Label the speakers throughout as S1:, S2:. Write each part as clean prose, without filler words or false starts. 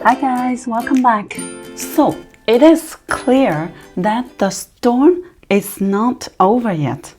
S1: Hi guys, welcome back. So, it is clear that the storm is not over yet,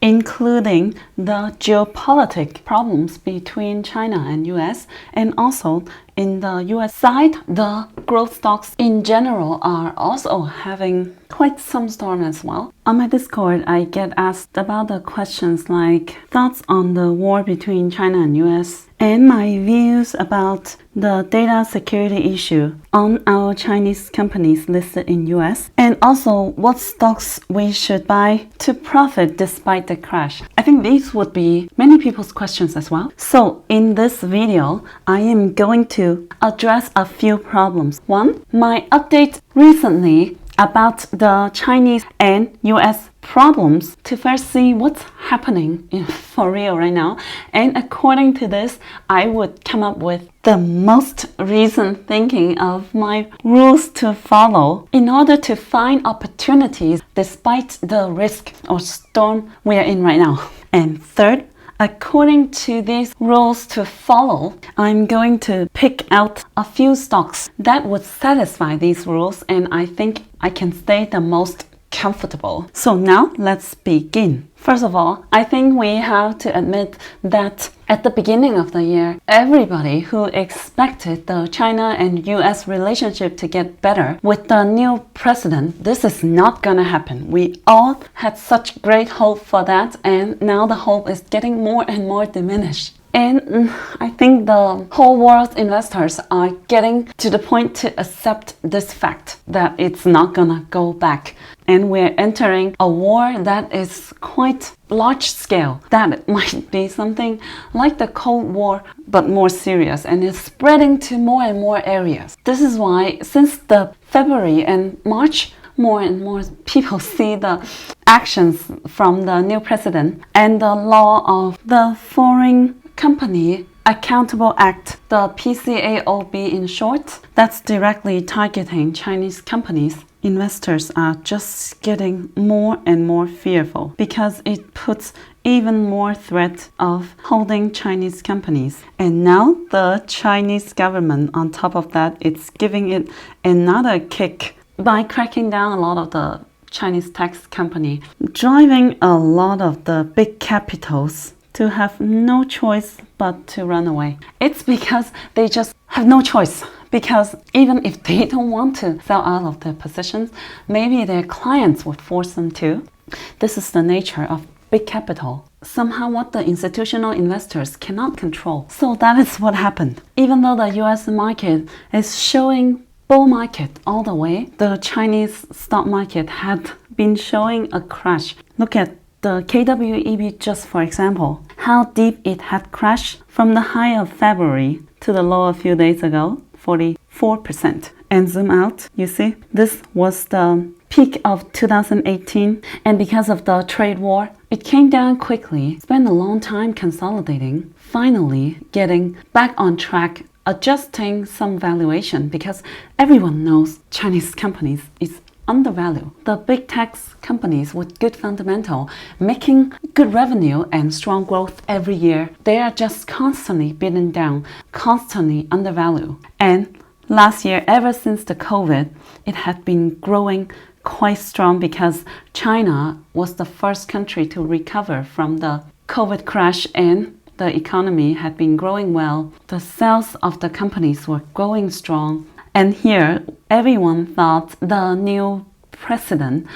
S1: including the geopolitical problems between China and US, and also in the US side, the growth stocks in general are also having quite some storm as well. On my Discord, I get asked about the questions like thoughts on the war between China and US and my views about the data security issue on our Chinese companies listed in US, and also what stocks we should buy to profit despite the crash. I think these would be many people's questions as well. So in this video, I am going to address a few problems. One, my update recently about the Chinese and US problems to first see what's happening for real right now. And according to this, I would come up with the most recent thinking of my rules to follow in order to find opportunities despite the risk or storm we are in right now. And third, according to these rules to follow, I'm going to pick out a few stocks that would satisfy these rules, and I think I can stay the most comfortable. So now let's begin. First of all, I think we have to admit that at the beginning of the year, everybody who expected the China and US relationship to get better with the new president, this is not gonna happen. We all had such great hope for that, and now the hope is getting more and more diminished. And I think the whole world's investors are getting to the point to accept this fact that it's not gonna go back. And we're entering a war that is quite large scale. That might be something like the Cold War, but more serious, and is spreading to more and more areas. This is why since the February and March, more and more people see the actions from the new president and the law of the Foreign Company Accountable Act, the PCAOB in short, that's directly targeting Chinese companies. Investors are just getting more and more fearful because it puts even more threat of holding Chinese companies. And now the Chinese government, on top of that, it's giving it another kick by cracking down a lot of the Chinese tech company, driving a lot of the big capitals to have no choice but to run away. It's because they just have no choice. Because even if they don't want to sell out of their positions, maybe their clients would force them to. This is the nature of big capital. Somehow what the institutional investors cannot control. So that is what happened. Even though the US market is showing bull market all the way, the Chinese stock market had been showing a crash. Look at the KWEB just for example, how deep it had crashed from the high of February to the low a few days ago, 44%. And zoom out, you see, this was the peak of 2018, and because of the trade war, it came down quickly, spent a long time consolidating, finally getting back on track, adjusting some valuation because everyone knows Chinese companies is undervalued. The big tech companies with good fundamental, making good revenue and strong growth every year, they are just constantly beaten down, constantly undervalued. And last year, ever since the COVID, it had been growing quite strong because China was the first country to recover from the COVID crash, and the economy had been growing well. The sales of the companies were growing strong. And here, everyone thought the new president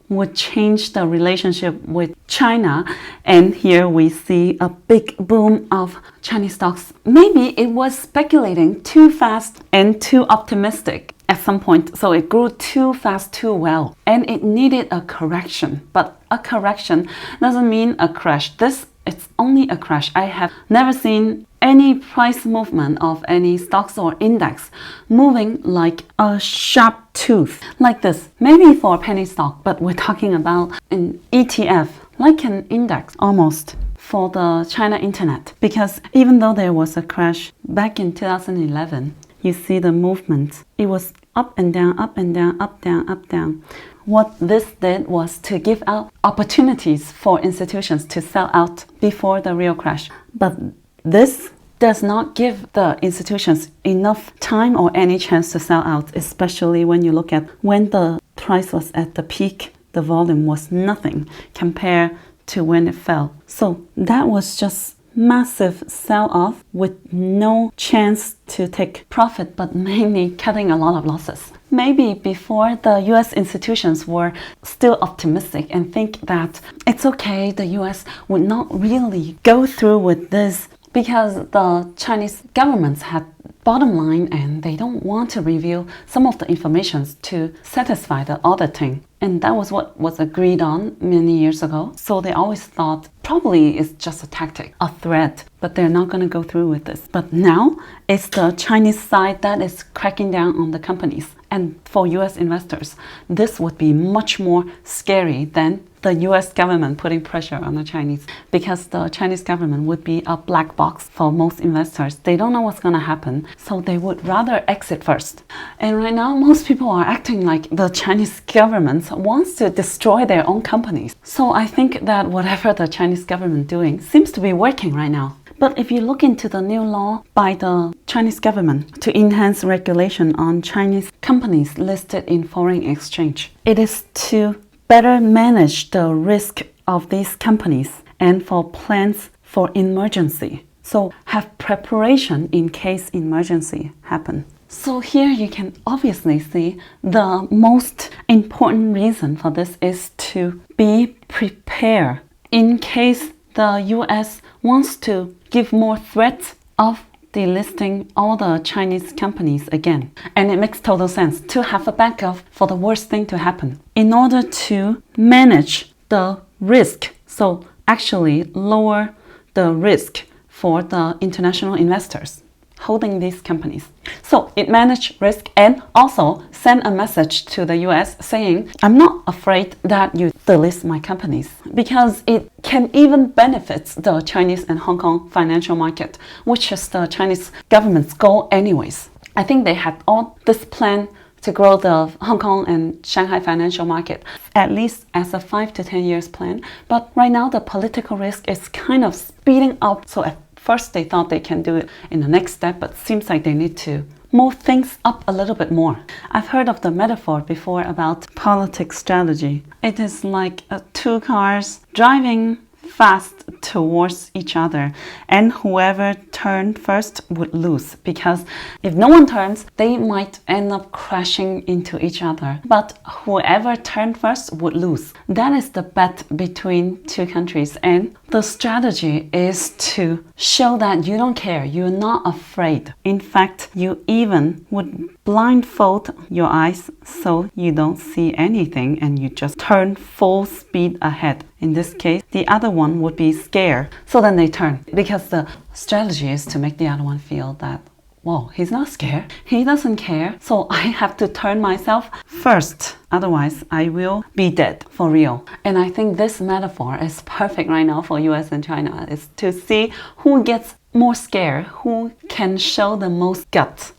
S1: would change the relationship with China. And here we see a big boom of Chinese stocks. Maybe it was speculating too fast and too optimistic at some point. So it grew too fast, too well. And it needed a correction. But a correction doesn't mean a crash. It's only a crash. I have never seen any price movement of any stocks or index moving like a sharp tooth like this. Maybe for a penny stock, but we're talking about an ETF, like an index almost for the China internet. Because even though there was a crash back in 2011, you see the movement. It was up and down, up and down, up, down, up, down. What this did was to give out opportunities for institutions to sell out before the real crash. But this does not give the institutions enough time or any chance to sell out, especially when you look at when the price was at the peak, the volume was nothing compared to when it fell. So that was just massive sell-off with no chance to take profit, but mainly cutting a lot of losses. Maybe before, the US institutions were still optimistic and think that it's okay, the US would not really go through with this because the Chinese governments had bottom line and they don't want to reveal some of the information to satisfy the auditing. And that was what was agreed on many years ago. So they always thought probably it's just a tactic, a threat, but they're not going to go through with this. But now it's the Chinese side that is cracking down on the companies. And for US investors, this would be much more scary than the US government putting pressure on the Chinese, because the Chinese government would be a black box for most investors. They don't know what's going to happen, so they would rather exit first. And right now, most people are acting like the Chinese government wants to destroy their own companies. So I think that whatever the Chinese government doing seems to be working right now. But if you look into the new law by the Chinese government to enhance regulation on Chinese companies listed in foreign exchange, it is to better manage the risk of these companies and for plans for emergency. So have preparation in case emergency happen. So here you can obviously see the most important reason for this is to be prepared in case the US wants to give more threats of delisting all the Chinese companies again. And it makes total sense to have a backup for the worst thing to happen in order to manage the risk. So actually lower the risk for the international investors holding these companies. So it managed risk and also sent a message to the US saying, I'm not afraid that you delist my companies, because it can even benefit the Chinese and Hong Kong financial market, which is the Chinese government's goal anyways. I think they had all this plan to grow the Hong Kong and Shanghai financial market, at least as a 5 to 10 years plan. But right now the political risk is kind of speeding up. So at first they thought they can do it in the next step, but seems like they need to move things up a little bit more. I've heard of the metaphor before about politics strategy. It is like two cars driving fast towards each other, and whoever turned first would lose, because if no one turns, they might end up crashing into each other. But whoever turned first would lose. That is the bet between two countries, and the strategy is to show that you don't care, you're not afraid. In fact, you even would blindfold your eyes so you don't see anything and you just turn full speed ahead. In this case, the other one would be scared, so then they turn, because the strategy is to make the other one feel that, whoa, he's not scared, he doesn't care, so I have to turn myself first, otherwise I will be dead for real. And I think this metaphor is perfect right now for US and China, is to see who gets more scared, who can show the most guts,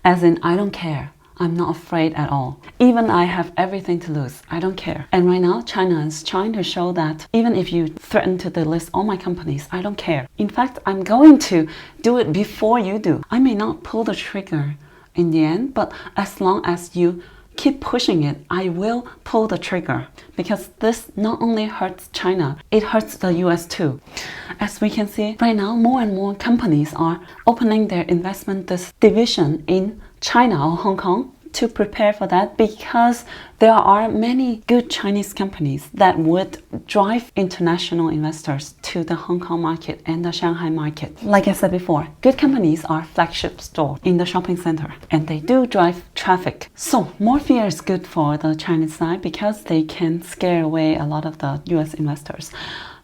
S1: as in, I don't care, I'm not afraid at all. Even I have everything to lose, I don't care. And right now, China is trying to show that even if you threaten to delist all my companies, I don't care. In fact, I'm going to do it before you do. I may not pull the trigger in the end, but as long as you keep pushing it, I will pull the trigger, because this not only hurts China, it hurts the US too. As we can see right now, more and more companies are opening their investment division in China or Hong Kong to prepare for that, because there are many good Chinese companies that would drive international investors to the Hong Kong market and the Shanghai market. Like I said before, good companies are flagship store in the shopping center, and they do drive traffic. So more fear is good for the Chinese side, because they can scare away a lot of the US investors,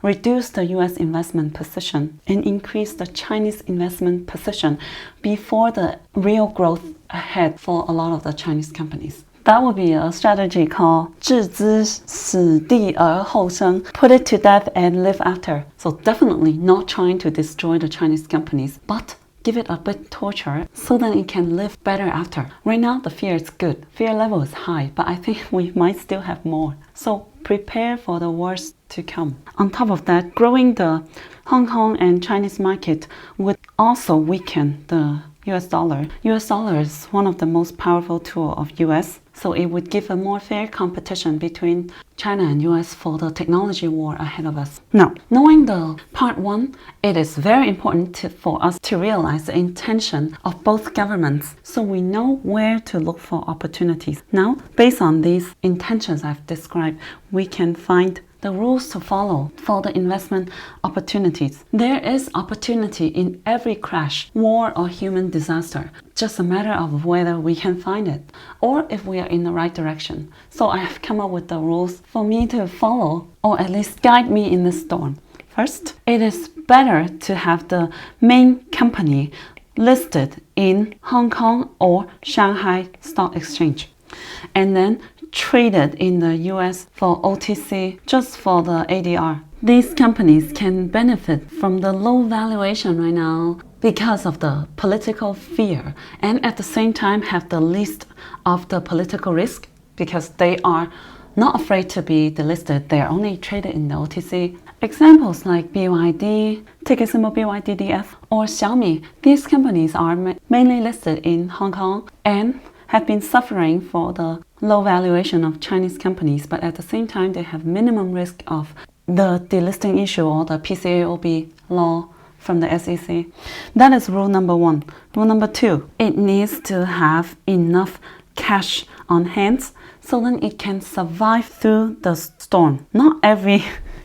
S1: reduce the US investment position, and increase the Chinese investment position before the real growth ahead for a lot of the Chinese companies. That would be a strategy called 置之死地而后生, put it to death and live after. So definitely not trying to destroy the Chinese companies, but give it a bit torture so that it can live better after. Right now the fear is good, fear level is high, but I think we might still have more. So prepare for the worst to come. On top of that, growing the Hong Kong and Chinese market would also weaken the US dollar. US dollar is one of the most powerful tools of US, so it would give a more fair competition between China and US for the technology war ahead of us. Now, knowing the part one, it is very important for us to realize the intention of both governments so we know where to look for opportunities. Now, based on these intentions I've described, we can find the rules to follow for the investment opportunities. There is opportunity in every crash, war, or human disaster. Just a matter of whether we can find it or if we are in the right direction. So I have come up with the rules for me to follow, or at least guide me in this storm. First, it is better to have the main company listed in Hong Kong or Shanghai Stock Exchange, and then traded in the US for OTC just for the ADR. These companies can benefit from the low valuation right now because of the political fear, and at the same time have the least of the political risk because they are not afraid to be delisted. They are only traded in the OTC. Examples like BYD, ticker symbol BYDDF, or Xiaomi. These companies are mainly listed in Hong Kong and have been suffering for the low valuation of Chinese companies, but at the same time they have minimum risk of the delisting issue or the PCAOB law from the SEC. That is rule number one. Rule number two, it needs to have enough cash on hand so then it can survive through the storm. Not every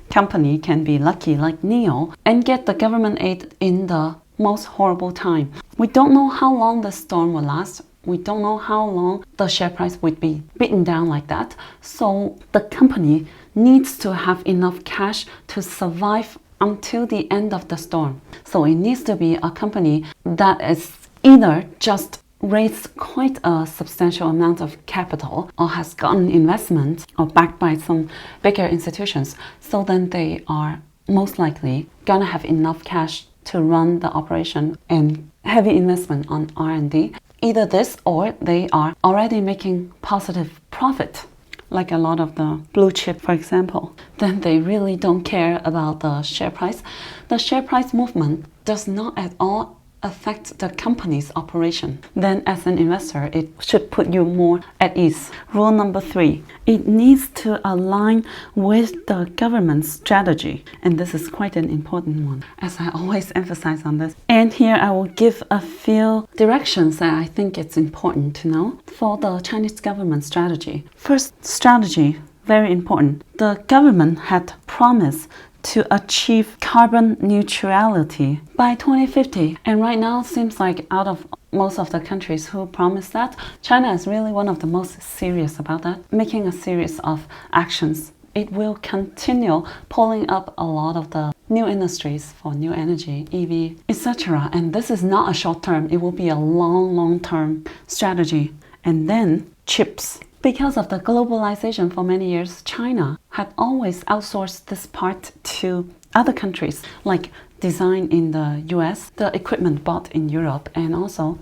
S1: company can be lucky like NIO and get the government aid in the most horrible time. We don't know how long the storm will last. We don't know how long the share price would be beaten down like that. So the company needs to have enough cash to survive until the end of the storm. So it needs to be a company that is either just raised quite a substantial amount of capital or has gotten investment or backed by some bigger institutions. So then they are most likely gonna have enough cash to run the operation and heavy investment on R&D. Either this or they are already making positive profit, like a lot of the blue chip, for example. Then they really don't care about the share price. The share price movement does not at all affect the company's operation. Then as an investor, it should put you more at ease. Rule number three, it needs to align with the government's strategy. And this is quite an important one, as I always emphasize on this. And here I will give a few directions that I think it's important to know for the Chinese government strategy. First, strategy, very important. The government had promised to achieve carbon neutrality by 2050. And right now, it seems like out of most of the countries who promised that, China is really one of the most serious about that, making a series of actions. It will continue pulling up a lot of the new industries for new energy, EV, etc. And this is not a short term, it will be a long-term strategy. And then chips. Because of the globalization for many years, China had always outsourced this part to other countries, like design in the US, the equipment bought in Europe, and also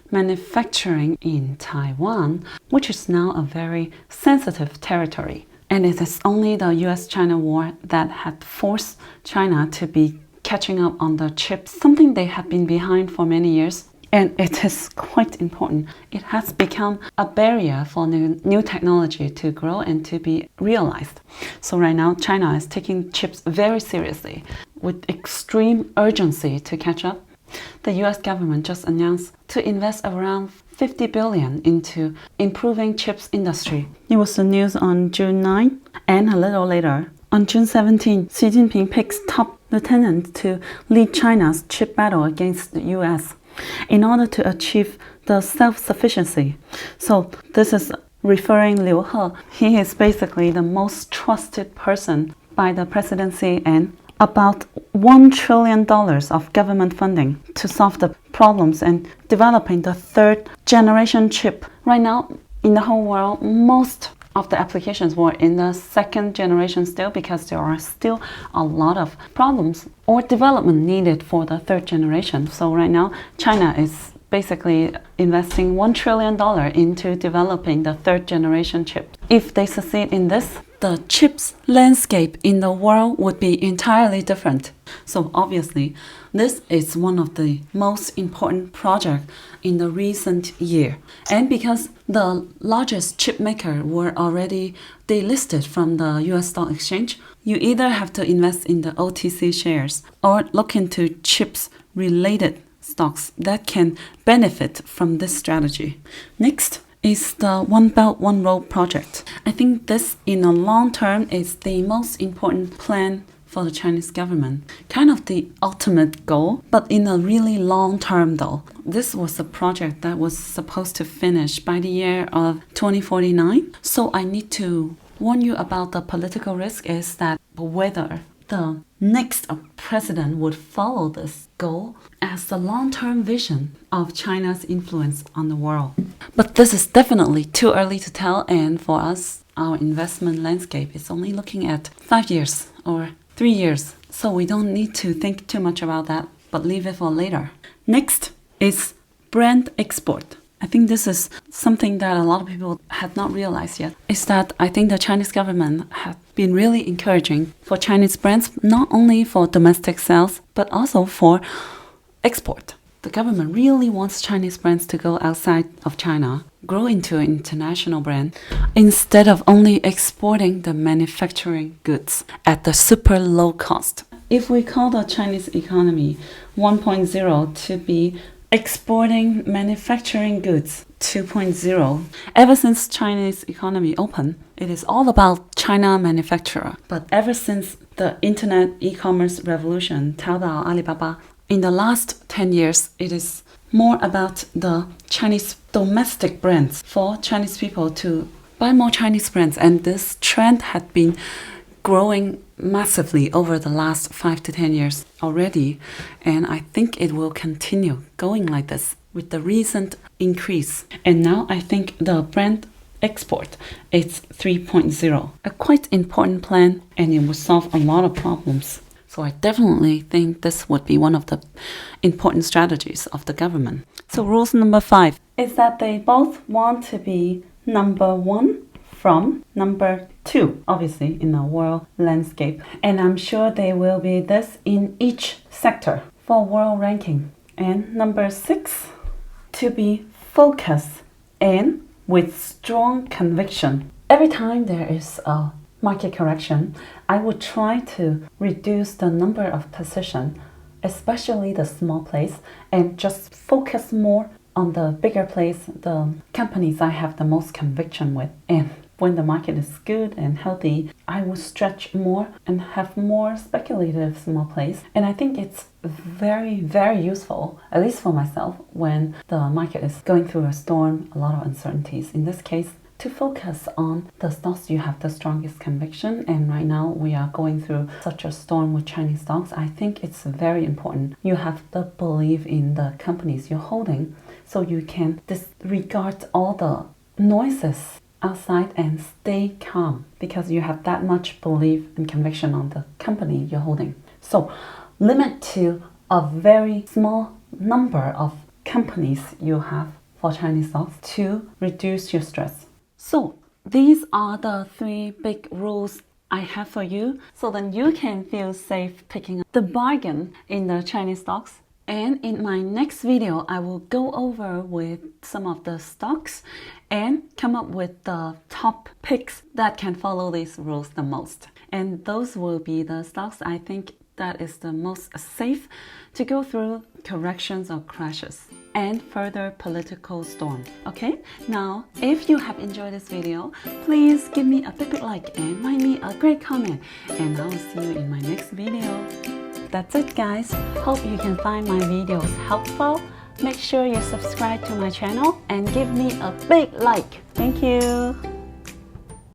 S1: manufacturing in Taiwan, which is now a very sensitive territory. And it is only the US-China war that had forced China to be catching up on the chips, something they had been behind for many years. And it is quite important. It has become a barrier for new technology to grow and to be realized. So right now, China is taking chips very seriously with extreme urgency to catch up. The US government just announced to invest around 50 billion into improving chips industry. It was the news on June 9, and a little later, on June 17, Xi Jinping picks top lieutenant to lead China's chip battle against the US. In order to achieve the self-sufficiency. So this is referring Liu He. He is basically the most trusted person by the presidency and about $1 trillion of government funding to solve the problems and developing the third generation chip. Right now, in the whole world, most of the applications were in the second generation still because there are still a lot of problems or development needed for the third generation. So right now, China is basically investing $1 trillion into developing the third generation chip. If they succeed in this, the chips landscape in the world would be entirely different. So obviously, this is one of the most important projects in the recent year. And because the largest chip maker were already delisted from the US stock exchange, you either have to invest in the OTC shares or look into chips related stocks that can benefit from this strategy. Next is the One Belt, One Road project. I think this, in the long term, is the most important plan for the Chinese government. Kind of the ultimate goal, but in a really long term though. This was a project that was supposed to finish by the year of 2049. So I need to warn you about the political risk is that whether the next president would follow this goal as the long-term vision of China's influence on the world. But this is definitely too early to tell, and for us, our investment landscape is only looking at 5 years or 3 years. So we don't need to think too much about that, but leave it for later. Next is brand export. I think this is something that a lot of people had not realized yet, is that I think the Chinese government have been really encouraging for Chinese brands, not only for domestic sales, but also for export. The government really wants Chinese brands to go outside of China, grow into an international brand, instead of only exporting the manufacturing goods at the super low cost. If we call the Chinese economy 1.0 to be exporting manufacturing goods 2.0. Ever since Chinese economy opened, it is all about China manufacturer. But ever since the internet e-commerce revolution, Taobao, Alibaba, in the last 10 years, it is more about the Chinese domestic brands for Chinese people to buy more Chinese brands. And this trend had been growing massively over the last 5 to 10 years already, and I think it will continue going like this with the recent increase. And now I think the brand export is 3.0, a quite important plan, and it will solve a lot of problems. So I definitely think this would be one of the important strategies of the government. So rules number 5 is that they both want to be number 1 from number 2, obviously, in the world landscape. And I'm sure they will be this in each sector for world ranking. And number 6, to be focused and with strong conviction. Every time there is a market correction, I would try to reduce the number of positions, especially the small plays, and just focus more on the bigger plays, the companies I have the most conviction with. And when the market is good and healthy, I will stretch more and have more speculative small plays. And I think it's very, very useful, at least for myself, when the market is going through a storm, a lot of uncertainties. In this case, to focus on the stocks you have the strongest conviction. And right now we are going through such a storm with Chinese stocks. I think it's very important you have the belief in the companies you're holding, so you can disregard all the noises outside and stay calm because you have that much belief and conviction on the company you're holding. So limit to a very small number of companies you have for Chinese stocks to reduce your stress. So these are the 3 big rules I have for you, so then you can feel safe picking up the bargain in the Chinese stocks. And in my next video, I will go over with some of the stocks and come up with the top picks that can follow these rules the most. And those will be the stocks I think that is the most safe to go through corrections or crashes and further political storm. Okay, now if you have enjoyed this video, please give me a big like and write me a great comment, and I will see you in my next video. That's it, guys. Hope you can find my videos helpful. Make sure you subscribe to my channel and give me a big like. Thank you.